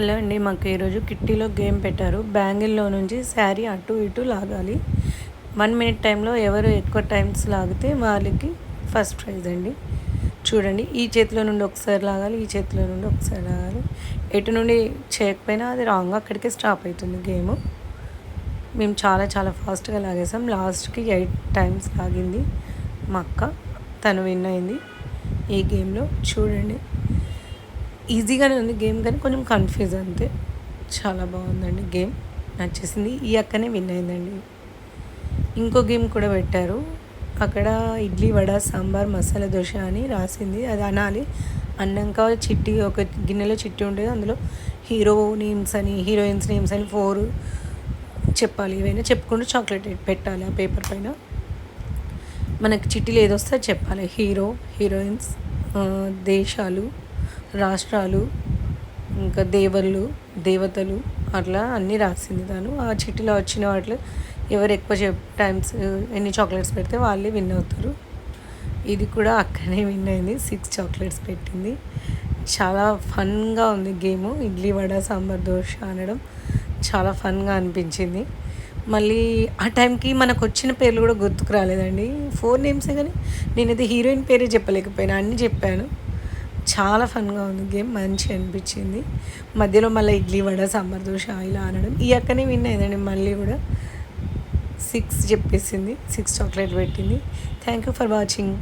Hello అండి, మాకు ఈరోజు కిట్టీలో గేమ్ పెట్టారు. బ్యాంగిల్లో నుంచి శారీ అటు ఇటు లాగాలి. 1 మినిట్ టైంలో ఎవరు ఎక్కువ టైమ్స్ లాగితే వాళ్ళకి ఫస్ట్ ప్రైజ్ అండి. చూడండి, ఈ చేతిలో నుండి ఒకసారి లాగాలి, ఈ చేతిలో నుండి ఒకసారి లాగాలి. ఎటు నుండి చేయకపోయినా అది రాంగ్, అక్కడికే స్టాప్ అవుతుంది గేము. మేము చాలా చాలా ఫాస్ట్గా లాగేసాం. లాస్ట్కి 8 టైమ్స్ లాగింది మా అక్క, తను విన్ అయింది ఈ గేమ్లో. చూడండి, ఈజీగానే ఉంది గేమ్, కానీ కొంచెం కన్ఫ్యూజ్ అంతే. చాలా బాగుందండి గేమ్, నచ్చేసింది. ఈ అక్కనే విన్ అయిందండి. ఇంకో గేమ్ కూడా పెట్టారు, అక్కడ ఇడ్లీ వడ సాంబార్ మసాలా దోశ అని రాసింది. అది అనాలి. అన్నాక చిట్టి, ఒక గిన్నెలో చిట్టి ఉంటుంది, అందులో హీరో నేమ్స్ అని హీరోయిన్స్ నేమ్స్ అని 4 చెప్పాలి. ఏవైనా చెప్పుకుంటూ చాక్లెట్ పెట్టాలి ఆ పేపర్ పైన. మనకి చిట్టీలు ఏదొస్తే చెప్పాలి. హీరో, హీరోయిన్స్, దేశాలు, రాష్ట్రాలు, ఇంకా దేవుళ్ళు, దేవతలు, అట్లా అన్నీ రాసింది తను. ఆ చిట్టిలో వచ్చిన వాటిలో ఎవరు ఎక్కువ టైమ్స్ ఎన్ని చాక్లెట్స్ పెడితే వాళ్ళే విన్ అవుతారు. ఇది కూడా అక్కనే విన్ అయింది, 6 చాక్లెట్స్ పెట్టింది. చాలా ఫన్గా ఉంది గేము. ఇడ్లీ వడ సాంబార్ దోశ అనడం చాలా ఫన్గా అనిపించింది. మళ్ళీ ఆ టైంకి మనకు వచ్చిన పేర్లు కూడా గుర్తుకు రాలేదండి. 4 నేమ్సే, కానీ నేనైతే హీరోయిన్ పేరే చెప్పలేకపోయినా, అన్నీ చెప్పాను. చాలా ఫన్గా ఉంది గేమ్, మంచిగా అనిపించింది. మధ్యలో మళ్ళీ ఇడ్లీ వడ సాంబార్ దోశ ఇలా అనడం. ఈ అక్కనే విన్ అయిందండి. మళ్ళీ కూడా 6 చెప్పేసింది, 6 చాక్లెట్ పెట్టింది. Thank you for watching.